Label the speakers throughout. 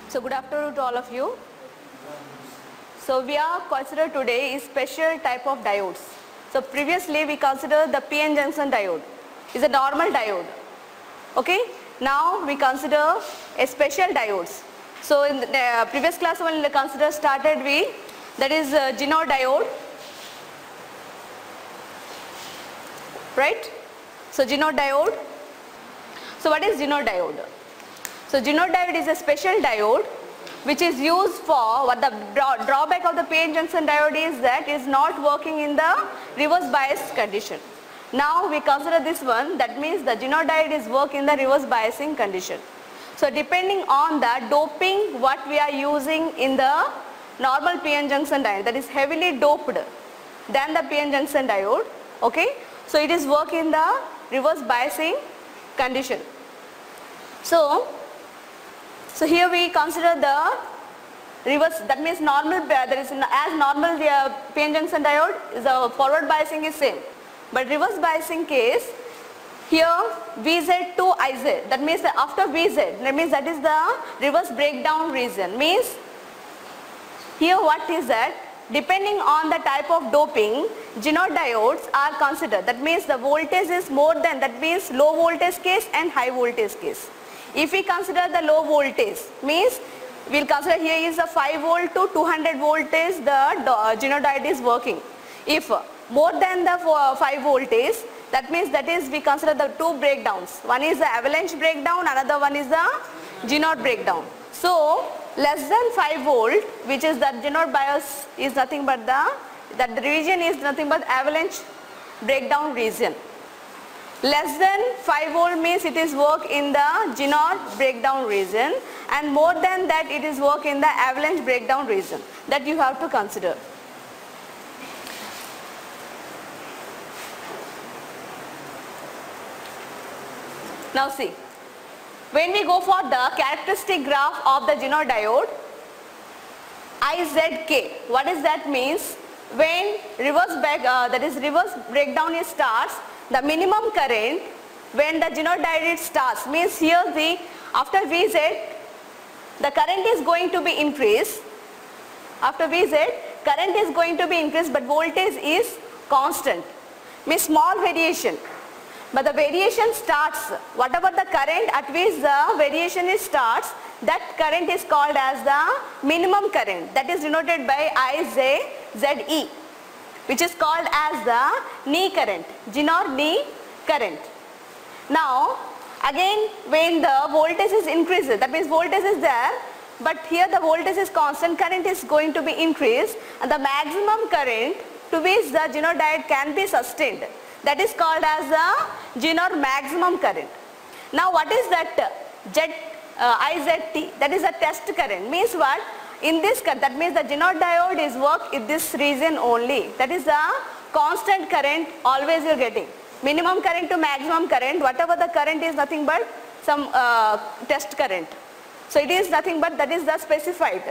Speaker 1: So good afternoon to all of you. So we are considered today is special type of diodes. So previously we considered the PN junction diode is a normal diode. Okay. Now we consider a special diodes. So in the previous class when we started that is Ginor diode, right? So Ginor diode. So what is Ginor diode? So Ginor diode is a special diode which is used for what the drawback of the PN junction diode is that it is not working in the reverse bias condition. Now we consider this one, that means the Ginor diode is work in the reverse biasing condition. So depending on the doping what we are using in the normal PN junction diode, that is heavily doped than the PN junction diode, okay. So it is work in the reverse biasing condition. So here we consider the reverse, that means normal, there is as normal the PN junction diode is a forward biasing is same, but reverse biasing case here VZ to IZ, that means after VZ, that means that is the reverse breakdown region. Means here what is that, depending on the type of doping, Ginor diodes are considered, that means the voltage is more than, that means low voltage case and high voltage case. If we consider the low voltage, means we will consider here is a 5 volt to 200 voltage the Ginor diode is working. If more than the 5 voltage, that means that is we consider the two breakdowns. One is the avalanche breakdown, another one is the Ginor breakdown. So less than 5 volt, which is that Ginor bias is nothing but the region is nothing but avalanche breakdown region. Less than 5 volt means it is work in the Ginor breakdown region, and more than that it is work in the avalanche breakdown region. That you have to consider. Now see, when we go for the characteristic graph of the Ginor diode, IZK, what does that means? When reverse breakdown is starts, the minimum current when the Ginor diode starts, means here after VZ the current is going to be increased. After VZ current is going to be increased, but voltage is constant, means small variation. But the variation starts, whatever the current at which the variation is starts, that current is called as the minimum current, that is denoted by IZZE, which is called as the knee current, Ginor knee current. Now again when the voltage is increases, that means voltage is there, but here the voltage is constant, current is going to be increased, and the maximum current to which the Ginor diode can be sustained, that is called as the Ginor maximum current. Now what is that IZT, that is a test current, means what? In this, that means the Ginor diode is work in this region only, that is the constant current always you are getting. Minimum current to maximum current, whatever the current is nothing but some test current. So it is nothing but that is the specified.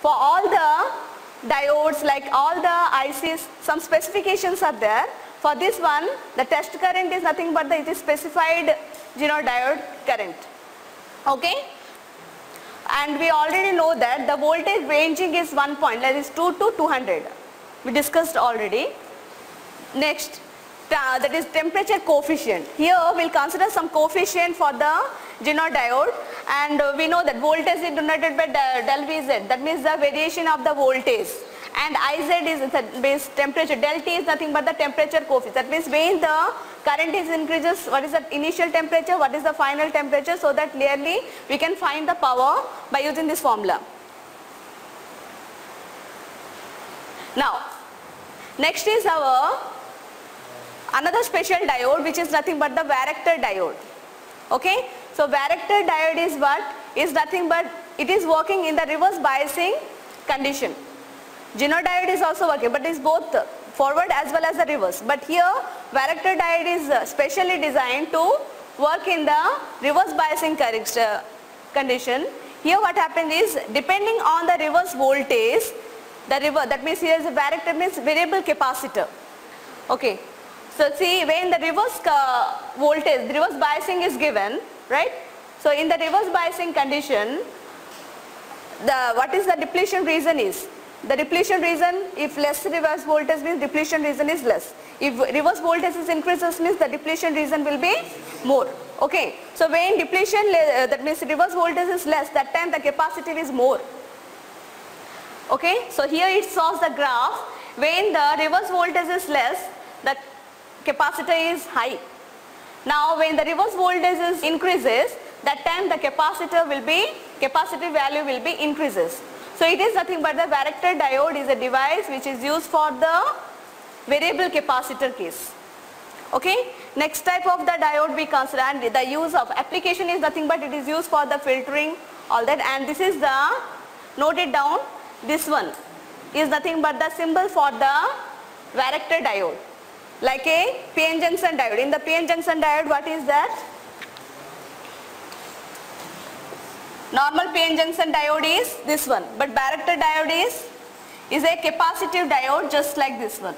Speaker 1: For all the diodes, like all the ICs, some specifications are there. For this one, the test current is nothing but it is specified Ginor diode current. Okay? And we already know that the voltage ranging is 1 point, that is 2 to 200. We discussed already. Next, that is temperature coefficient. Here we will consider some coefficient for the Ginor diode, and we know that voltage is denoted by del Vz, that means the variation of the voltage, and Iz is temperature, del T is nothing but the temperature coefficient, that means when the current is increases, what is the initial temperature, what is the final temperature, so that clearly we can find the power by using this formula. Now next is our another special diode, which is nothing but the varactor diode. Okay, so varactor diode is what? Is nothing but it is working in the reverse biasing condition. Ginor diode is also working, but it is both forward as well as the reverse. But here varactor diode is specially designed to work in the reverse biasing condition. Here what happens is, depending on the reverse voltage, that means here is a varactor means variable capacitor. Okay. So see, when the reverse voltage, the reverse biasing is given, right? So in the reverse biasing condition, what is the depletion region is? The depletion region, if less reverse voltage means depletion region is less. If reverse voltage is increases means the depletion region will be more. Okay. So when depletion, that means reverse voltage is less, that time the capacitive is more. Okay. So here it shows the graph. When the reverse voltage is less, the capacitor is high. Now when the reverse voltage is increases, that time the capacitor will be, capacitive value will be increases. So it is nothing but the varactor diode is a device which is used for the variable capacitor case. Okay. Next type of the diode we consider, and the use of application is nothing but it is used for the filtering, all that, and this is the, note it down, this one is nothing but the symbol for the varactor diode, like a PN junction diode. In the PN junction diode, what is that? Normal PN junction diode is this one, but varactor diode is a capacitive diode just like this one.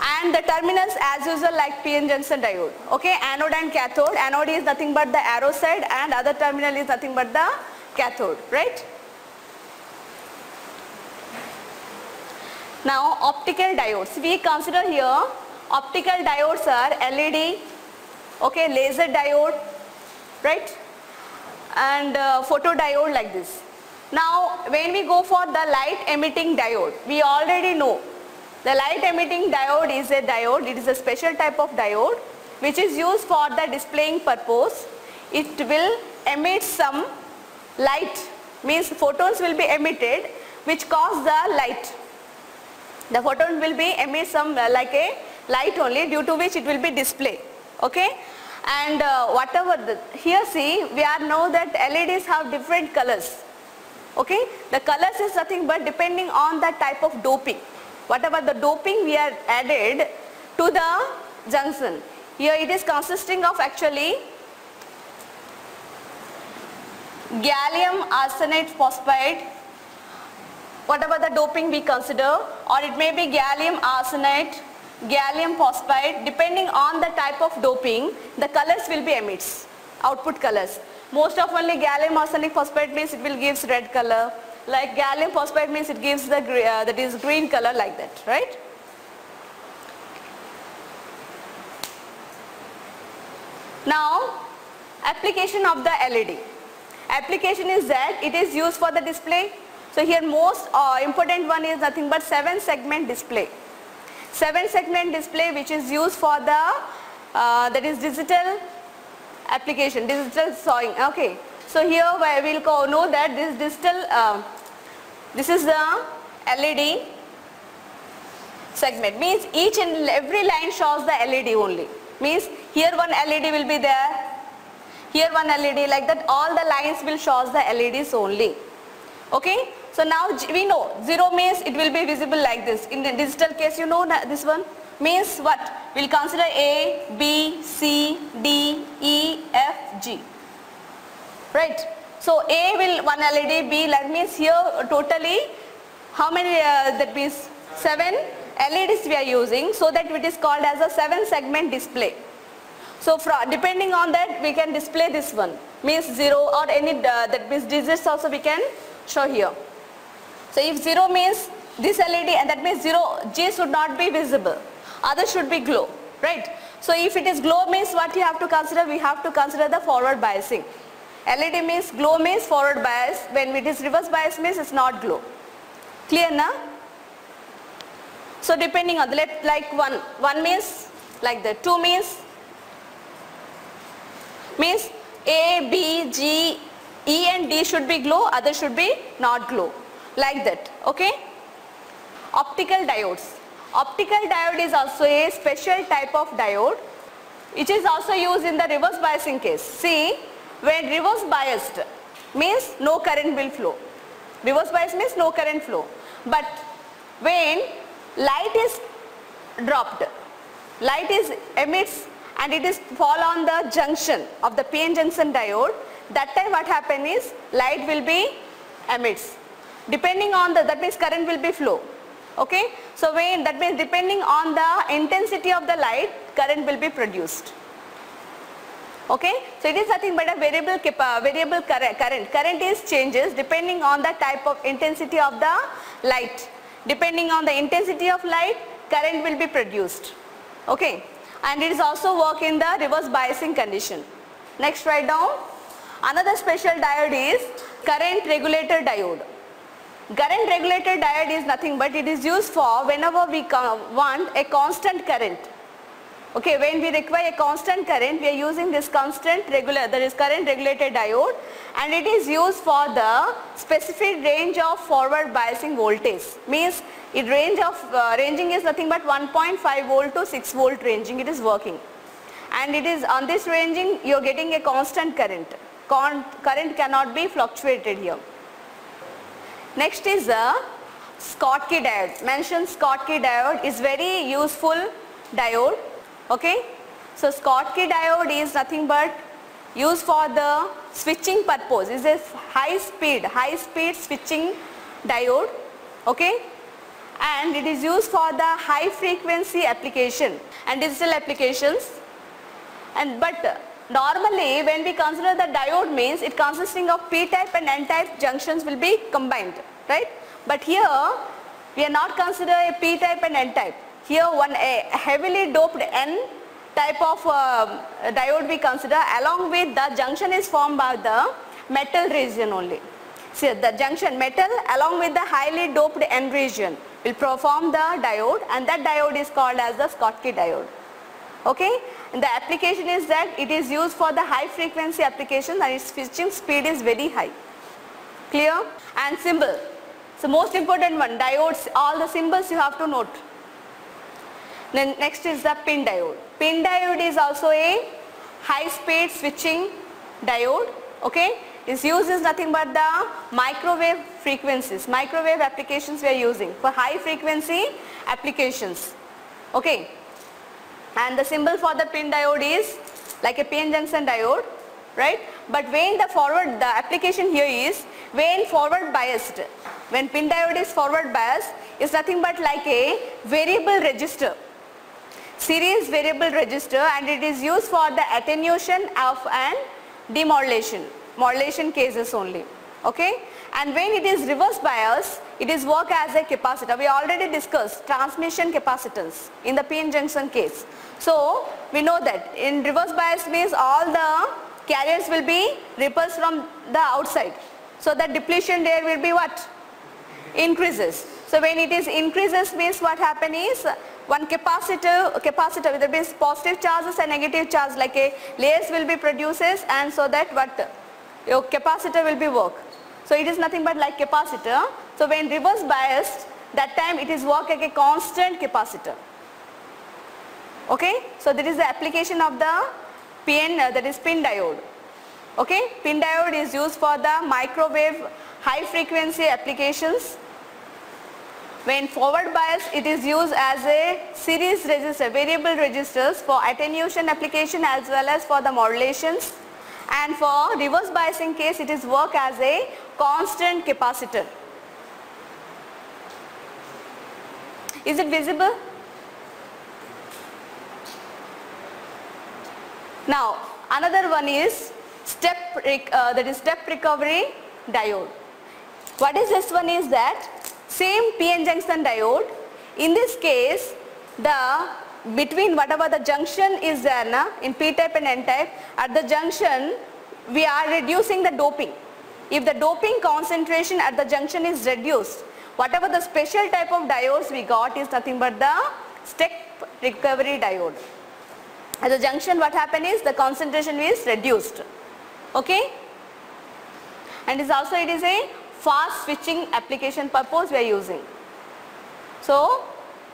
Speaker 1: And the terminals as usual like PN junction diode. Okay, anode and cathode. Anode is nothing but the arrow side and other terminal is nothing but the cathode, right? Now optical diodes. We consider here optical diodes are LED, okay, laser diode, right? And photodiode like this. Now when we go for the light emitting diode, we already know the light emitting diode is a diode. It is a special type of diode which is used for the displaying purpose. It will emit some light, means photons will be emitted which cause the light. The photon will be emit some like a light only, due to which it will be displayed. Okay. And whatever here see, we are know that LEDs have different colors. Okay. The colors is nothing but depending on the type of doping. Whatever the doping we are added to the junction. Here it is consisting of actually gallium arsenide phosphide, whatever the doping we consider, or it may be gallium arsenide, gallium phosphide, depending on the type of doping, the colors will be emits, output colors. Most of only gallium arsenic phosphide means it will gives red color, like gallium phosphide means it gives the that is green color, like that, right? Now application of the LED. Application is that it is used for the display. So here most important one is nothing but 7-segment display. 7-segment display which is used for the that is digital application, digital sawing. Okay. So here we will know that this digital, this is the LED segment, means each and every line shows the LED only. Means here one LED will be there, here one LED, like that all the lines will show the LEDs only. Okay. So now we know 0 means it will be visible like this. In the digital case, you know that this one means what? We will consider A, B, C, D, E, F, G. Right. So A will one LED, B, that means here totally how many, that means 7 LEDs we are using, so that it is called as a 7-segment display. So depending on that we can display this one, means 0 or any that means digits also we can show here. So if 0 means this LED, and that means 0, G should not be visible, other should be glow, right? So if it is glow means what you have to consider, we have to consider the forward biasing. LED means glow means forward bias, when it is reverse bias means it's not glow. Clear na? So depending on the, like 1 means like that, 2 means A, B, G, E and D should be glow, other should be not glow, like that. Okay. Optical diodes. Optical diode is also a special type of diode which is also used in the reverse biasing case. See, when reverse biased means no current will flow. Reverse bias means no current flow. But when light is dropped, light is emits and it is fall on the junction of the PN junction diode, that time what happen is light will be emits. Depending on the, that means current will be flow. Okay. So when that means depending on the intensity of the light, current will be produced. Okay, so it is nothing but a variable current. Current is changes depending on the type of intensity of the light. Depending on the intensity of light, current will be produced. Okay, and it is also work in the reverse biasing condition. Next, write down. Another special diode is current regulator diode. Current regulator diode is nothing but it is used for whenever we want a constant current. Okay, when we require a constant current, we are using this current regulated diode, and it is used for the specific range of forward biasing voltage. Means ranging is nothing but 1.5 volt to 6 volt ranging it is working. And it is on this ranging you are getting a constant current. Current cannot be fluctuated here. Next is the Schottky diode. Mentioned Schottky diode is very useful diode. Okay, so Schottky diode is nothing but used for the switching purpose. It is a high speed switching diode. Okay, and it is used for the high frequency application and digital applications. But normally when we consider the diode means it consisting of p-type and n-type junctions will be combined, right? But here we are not consider a p-type and n-type. Here a heavily doped N type of diode we consider, along with the junction is formed by the metal region only. See, the junction metal along with the highly doped N region will perform the diode, and that diode is called as the Schottky diode. Okay, and the application is that it is used for the high frequency application and its switching speed is very high. Clear? And symbol. So most important one, diodes, all the symbols you have to note. Then next is the pin diode. Pin diode is also a high speed switching diode. Okay, its use is nothing but the microwave frequencies. Microwave applications we are using for high frequency applications. Okay, and the symbol for the pin diode is like a PN junction diode, right? But when the application here is when forward biased. When pin diode is forward biased, is nothing but like a variable resistor. Series variable resistor, and it is used for the attenuation of and demodulation cases only. Okay, and when it is reverse bias, it is work as a capacitor. We already discussed transmission capacitance in the PN junction case. So we know that in reverse bias means all the carriers will be repulsed from the outside. So the depletion there will be what? Increases. So when it is increases means what happen is one capacitor with the positive charges and negative charge, like a layers will be produces, and so that what your capacitor will be work. So it is nothing but like capacitor. So when reverse biased, that time it is work like a constant capacitor. Okay, so that is the application of the PN, that is pin diode. Okay, pin diode is used for the microwave high frequency applications. When forward bias, it is used as a series resistor, variable resistors for attenuation application as well as for the modulations. And for reverse biasing case, it is work as a constant capacitor. Is it visible? Now another one is step recovery diode. What is this one is that same PN junction diode. In this case, between whatever the junction is there in p-type and n-type, at the junction we are reducing the doping. If the doping concentration at the junction is reduced, whatever the special type of diodes we got is nothing but the step recovery diode. At the junction what happen is the concentration is reduced. Okay, and it is a fast switching application purpose we are using. So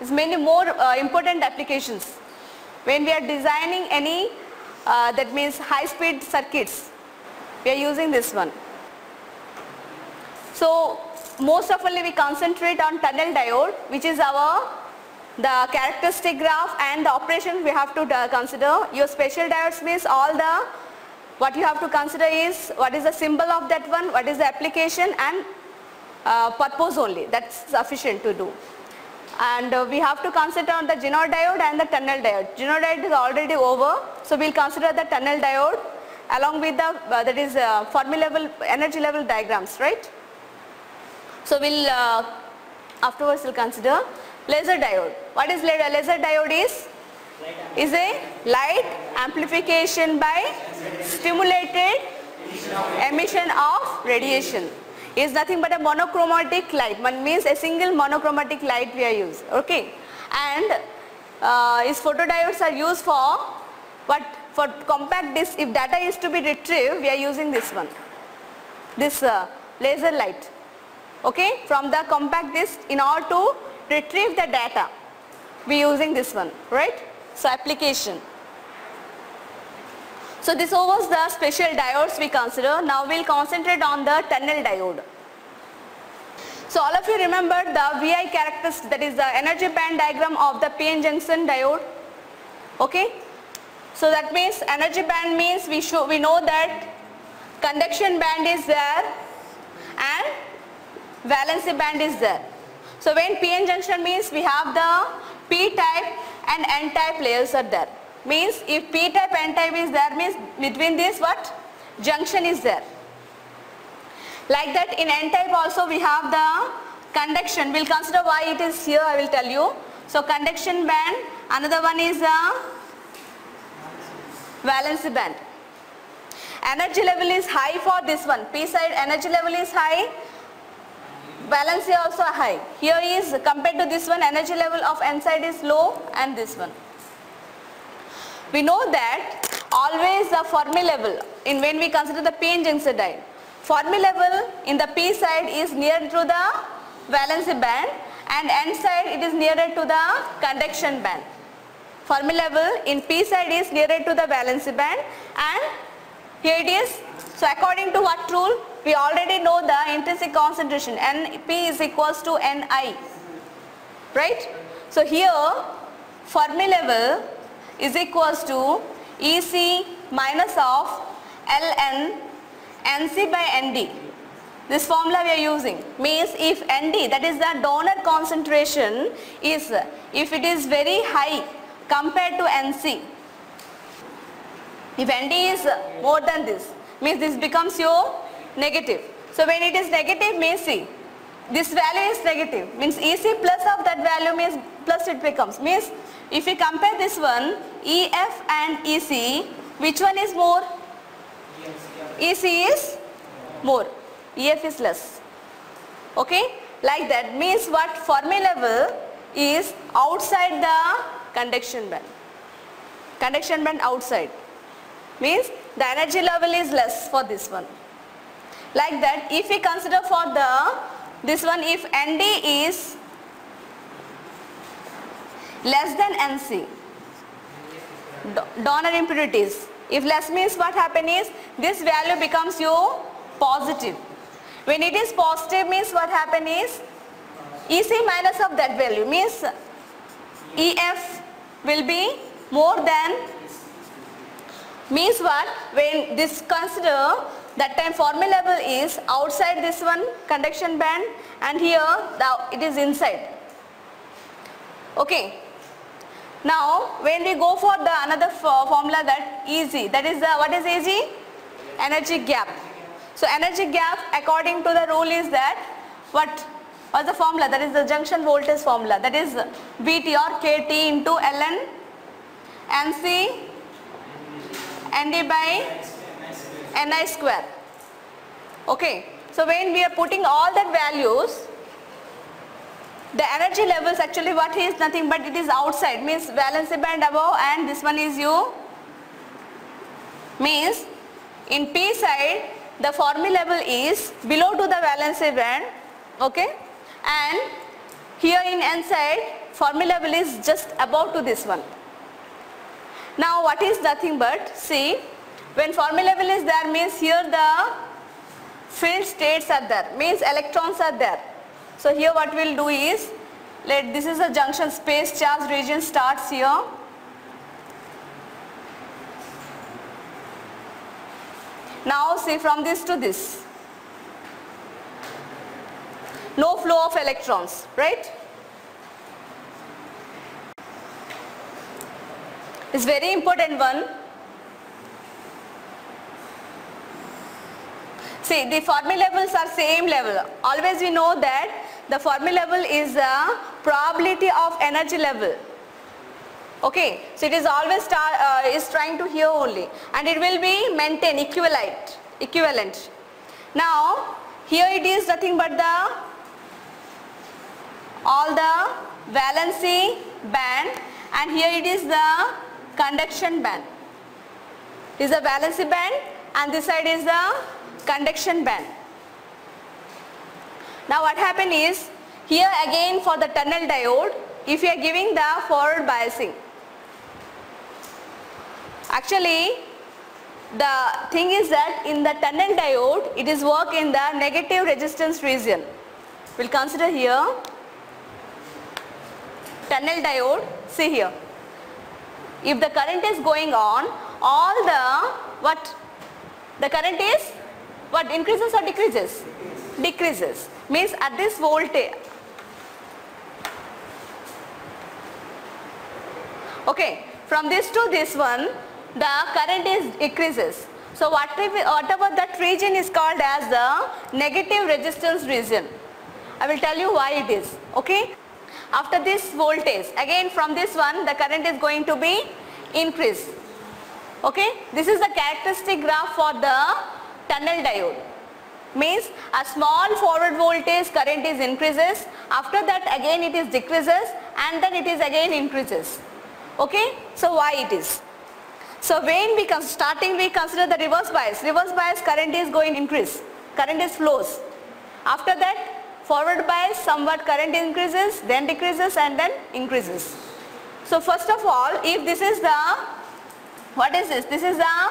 Speaker 1: it's many more important applications when we are designing any that means high speed circuits, we are using this one. So most often we concentrate on tunnel diode, which is the characteristic graph and the operation we have to consider. Your special diodes means what you have to consider is what is the symbol of that one, what is the application, and purpose only. That's sufficient to do. and we have to consider on the Ginott diode and the tunnel diode. Ginott diode is already over, so we'll consider the tunnel diode along with the that is Fermi level, energy level diagrams, right? So we'll afterwards we'll consider laser diode. What is laser diode is? Is a light amplification by stimulated emission of radiation. Is nothing but a monochromatic light. One means a single monochromatic light we are using. Okay, and its photodiodes are used for what? For compact disc. If data is to be retrieved, we are using this one, this laser light. Okay, from the compact disc, in order to retrieve the data, we are using this one, right? So application. So this was the special diodes we consider. Now we'll concentrate on the tunnel diode. So all of you remember the VI characteristic, that is the energy band diagram of the PN junction diode. Okay. So that means energy band means we know that conduction band is there and valency band is there. So when PN junction means we have the P type and N type layers are there. Means if P type N type is there, means between this what? Junction is there. Like that in N type also we have the conduction. We'll consider why it is here, I will tell you. So conduction band, another one is valency band. Energy level is high for this one. P side energy level is high, valency also high. Here is compared to this one, energy level of N side is low and this one. We know that always the Fermi level in when we consider the PN junction diode, Fermi level in the P side is near to the valency band and N side it is nearer to the conduction band. Fermi level in P side is nearer to the valency band and here it is. So according to what rule? We already know the intrinsic concentration, Np is equals to Ni, right? So here Fermi level is equals to Ec minus of Ln Nc by Nd. This formula we are using means if Nd, that is the donor concentration, is if it is very high compared to Nc, if Nd is more than this, means this becomes your negative. So when it is negative means see, this value is negative, means Ec plus of that value means plus it becomes, means if we compare this one, Ef and Ec, which one is more? Ec is more, Ef is less. Okay, like that means what? Fermi level is outside the conduction band. Conduction band outside means the energy level is less for this one. Like that, if we consider for the this one, if Nd is less than Nc, donor impurities, if less means what happen is this value becomes your positive. When it is positive means what happen is Ec minus of that value means Ef will be more than, means what? When this consider that time Fermi level is outside this one conduction band and here it is inside. Okay. Now when we go for the another formula, that Eg, that is the, what is Eg? Energy gap. So energy gap according to the rule is that what's the formula? That is the junction voltage formula, that is Vt or Kt into Ln Nc Nd by Ni square. Okay, so when we are putting all that values, the energy levels actually what is nothing but it is outside, means valency band above and this one is you, means in P side the Fermi level is below to the valency band, okay, and here in N side Fermi level is just above to this one. Now what is nothing but, see, when Fermi level is there means here the field states are there, means electrons are there. So here what we'll do is, this is a junction, space charge region starts here. Now see from this to this, no flow of electrons, right? It's very important one. See, the Fermi levels are same level. Always we know that the Fermi level is the probability of energy level. Okay, so it is always is trying to here only, and it will be maintained equivalent. Now here it is nothing but all the valency band, and here it is the conduction band. This is the valency band and this side is the conduction band. Now what happened is, here again for the tunnel diode, if you are giving the forward biasing, actually the thing is that in the tunnel diode it is work in the negative resistance region. We'll consider here tunnel diode. See here, if the current is going on, all the current is what, increases or decreases? Decreases. Means at this voltage, okay, from this to this one the current is decreases. So whatever that region is called as the negative resistance region. I will tell you why it is. Okay, after this voltage, again from this one the current is going to be increased. Okay, this is the characteristic graph for the tunnel diode. Means a small forward voltage current is increases, after that again it is decreases, and then it is again increases. Okay, so why it is? So when we starting we consider the reverse bias. Reverse bias current is going to increase, current is flows. After that forward bias somewhat current increases, then decreases, and then increases. So first of all, if this is the, what is this? This is the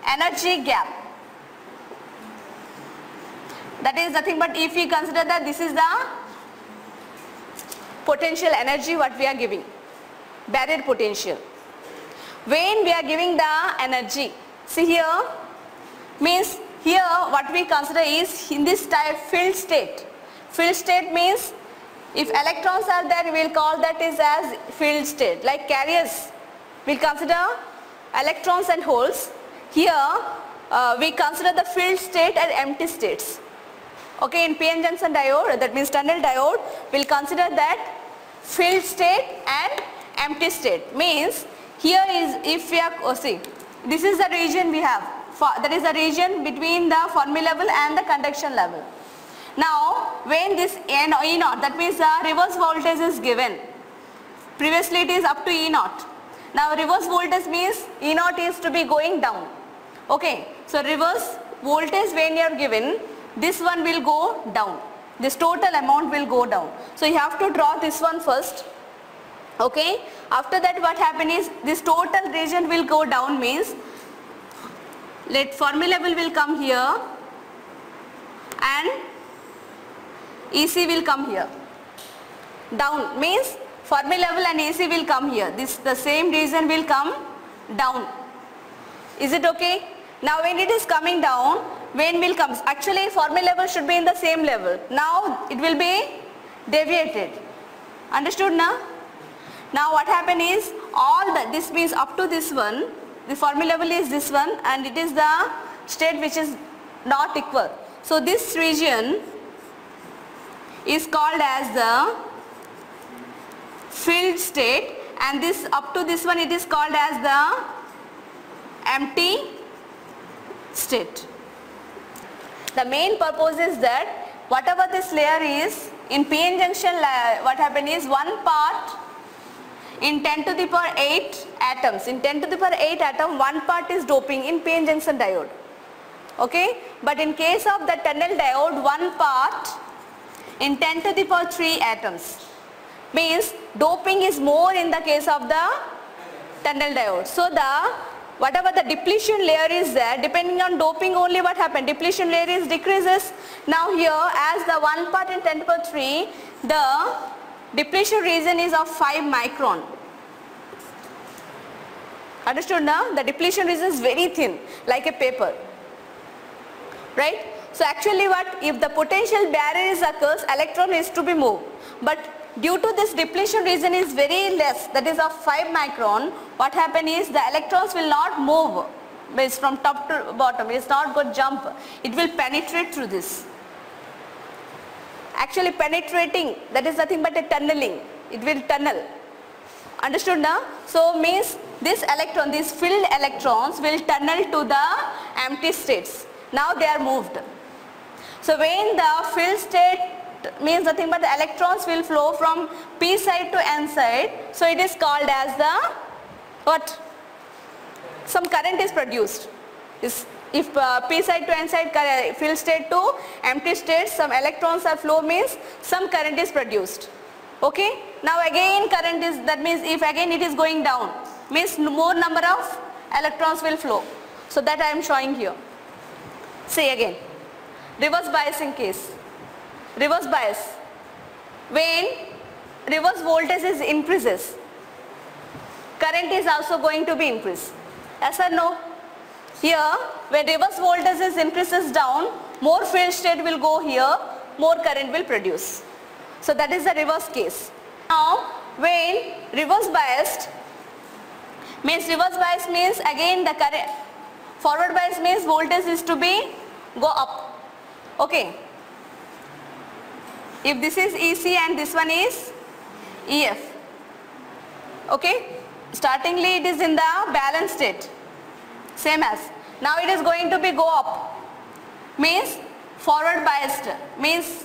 Speaker 1: energy gap. That is nothing but, if we consider that this is the potential energy what we are giving, barrier potential. When we are giving the energy, see here, means here what we consider is in this type field state. Field state means if electrons are there, we will call that is as field state. Like carriers, we consider electrons and holes. Here we consider the field state as empty states. Okay, in PN junction diode, that means tunnel diode, we will consider that field state and empty state. Means here is, if we are, see, this is the region we have, that is the region between the Fermi level and the conduction level. Now when this E naught, that means the reverse voltage is given. Previously it is up to E naught. Now reverse voltage means E naught is to be going down. Okay, so reverse voltage when you are given, this one will go down. This total amount will go down. So you have to draw this one first. Okay, after that what happen is, this total region will go down, means let Fermi level will come here and EC will come here. Down means Fermi level and EC will come here. This, the same region will come down. Is it okay? Now when it is coming down, when will comes? Actually Fermi level should be in the same level. Now it will be deviated. Understood now? Now what happen is, all the, this means up to this one, the Fermi level is this one, and it is the state which is not equal. So this region is called as the field state, and this up to this one it is called as the empty state. The main purpose is that whatever this layer is, in PN junction what happen is, one part in 10 to the power 8 atoms, in 10 to the power 8 atom, one part is doping in PN junction diode. Okay, but in case of the tunnel diode, one part in 10 to the power 3 atoms. Means doping is more in the case of the tunnel diode. So the whatever the depletion layer is there, depending on doping only what happened, depletion layer is decreases. Now here as the one part in 10 to the power 3, the depletion region is of 5 micron. Understood now? The depletion region is very thin, like a paper. Right? So actually what, if the potential barrier is occurs, electron is to be moved. But due to this depletion region is very less, that is of 5 micron, what happen is the electrons will not move means from top to bottom, it is not going to jump, it will penetrate through this. Actually penetrating, that is nothing but a tunneling, it will tunnel. Understood now? So means this electron, these filled electrons will tunnel to the empty states. Now they are moved. So when the filled state means nothing but the electrons will flow from p side to n side, so it is called as the what? Some current is produced. If p side to n side filled state to empty state, some electrons are flow means some current is produced. Okay? Now again current is, that means if again it is going down, means more number of electrons will flow. So that I am showing here. See again, reverse biasing case. Reverse bias. When reverse voltage is increases, current is also going to be increased. Yes or no? Here, when reverse voltage is increases down, more field state will go here, more current will produce. So that is the reverse case. Now, when reverse biased, means again the current, forward bias means voltage is to be go up. Okay. If this is EC and this one is EF. Okay. Startingly it is in the balanced state. Same as. Now it is going to be go up. Means forward biased. Means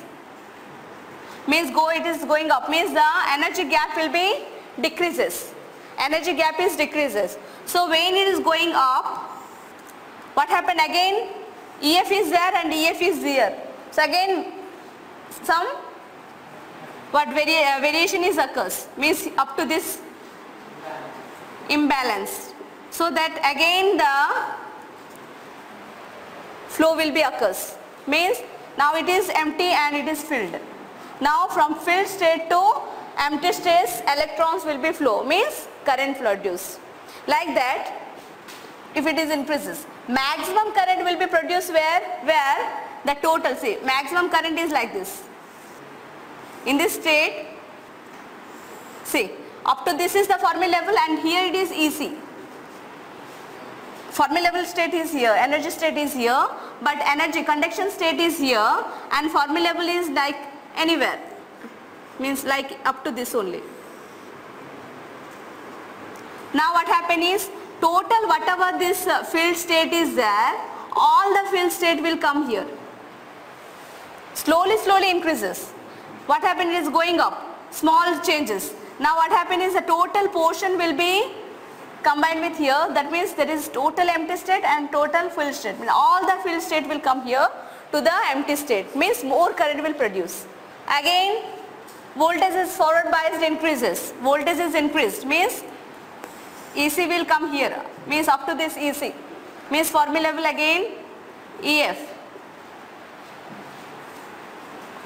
Speaker 1: it is going up. Means the energy gap will be decreases. Energy gap is decreases. So when it is going up, what happened again? EF is there and EF is there. So again some variation is occurs, means up to this imbalance, so that again the flow will be occurs, means now it is empty and it is filled. Now from filled state to empty states electrons will be flow, means current produced. Like that, if it is increases, maximum current will be produced where the total, see, maximum current is like this. In this state, see, up to this is the Fermi level and here it is EC. Fermi level state is here, energy state is here, but energy conduction state is here and Fermi level is like anywhere, means like up to this only. Now what happen is, total whatever this field state is there, all the field state will come here. Slowly increases. What happened is going up, small changes. Now what happened is the total portion will be combined with here, that means there is total empty state and total filled state. All the filled state will come here to the empty state, means more current will produce. Again voltage is forward biased increases, voltage is increased, means EC will come here, means up to this EC, means Fermi level again EF.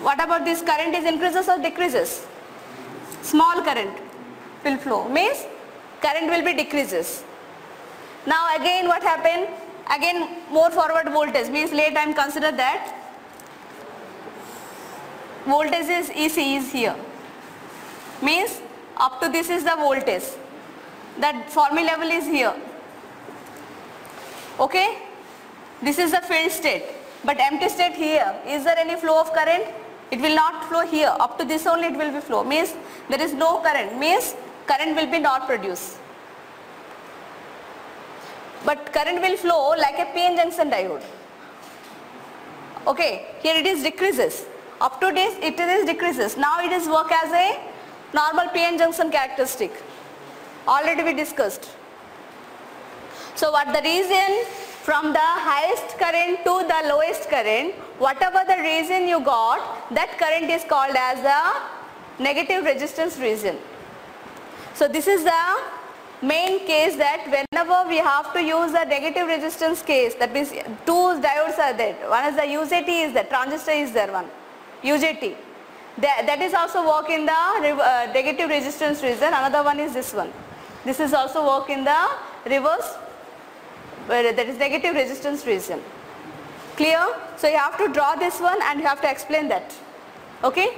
Speaker 1: What about this current is increases or decreases? Small current will flow, means current will be decreases. Now again what happened? Again more forward voltage, means let I consider that voltage is EC is here, means up to this is the voltage, that Fermi level is here. Okay, this is the filled state, but empty state here. Is there any flow of current? It will not flow here, up to this only it will be flow, means there is no current, means current will be not produced. But current will flow like a PN junction diode. Okay, here it is decreases, up to this it is decreases. Now it is work as a normal PN junction characteristic, already we discussed. So what the reason? From the highest current to the lowest current, whatever the region you got, that current is called as the negative resistance region. So this is the main case, that whenever we have to use the negative resistance case, that means two diodes are there. One is the UJT is there, transistor is there one, UJT. That is also work in the negative resistance region. Another one is this one. This is also work in the reverse, where that is negative resistance region. Clear? So you have to draw this one and you have to explain that. Okay?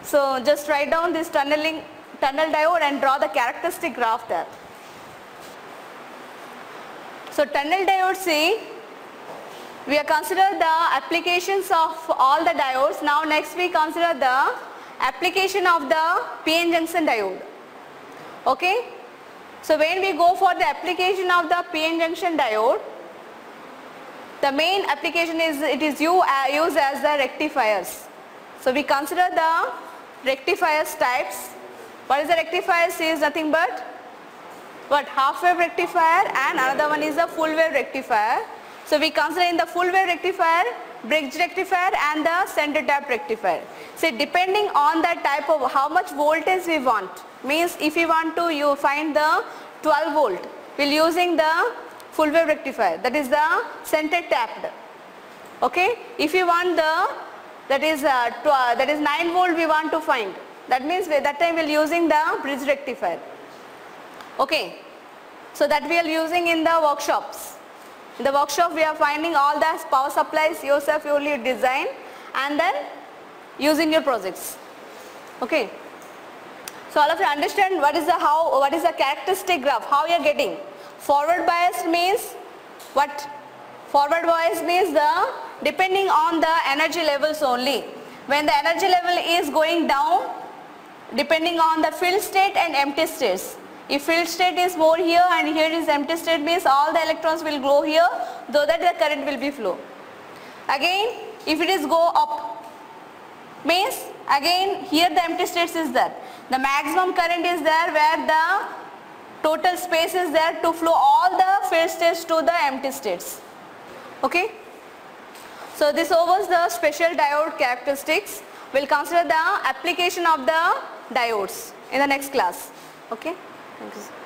Speaker 1: So just write down this tunnel diode and draw the characteristic graph there. So tunnel diode, see, we have considered the applications of all the diodes. Now next we consider the application of the PN junction diode. Okay. So when we go for the application of the PN junction diode, the main application is it is used as the rectifiers. So we consider the rectifiers types. What is the rectifiers? Is nothing but what? Half wave rectifier, and another one is the full wave rectifier. So we consider in the full wave rectifier, bridge rectifier and the center tap rectifier. So depending on the type of how much voltage we want, means if you want to you find the 12 volt, we'll using the full wave rectifier, that is the center tapped. Okay. If you want the that is 9 volt we want to find, that means that time we'll using the bridge rectifier. Okay. So that we are using in the workshops. In the workshop we are finding all the power supplies yourself, you only design and then use in your projects. Okay. So all of you understand what is the characteristic graph, how you are getting. Forward bias means what? Forward bias means the depending on the energy levels only. When the energy level is going down, depending on the filled state and empty states. If filled state is more here and here is empty state, means all the electrons will go here, though that the current will be flow. Again, if it is go up, means again here the empty states is there. The maximum current is there where the total space is there to flow all the filled states to the empty states. Okay. So this was the special diode characteristics. We'll consider the application of the diodes in the next class. Okay. Thank you.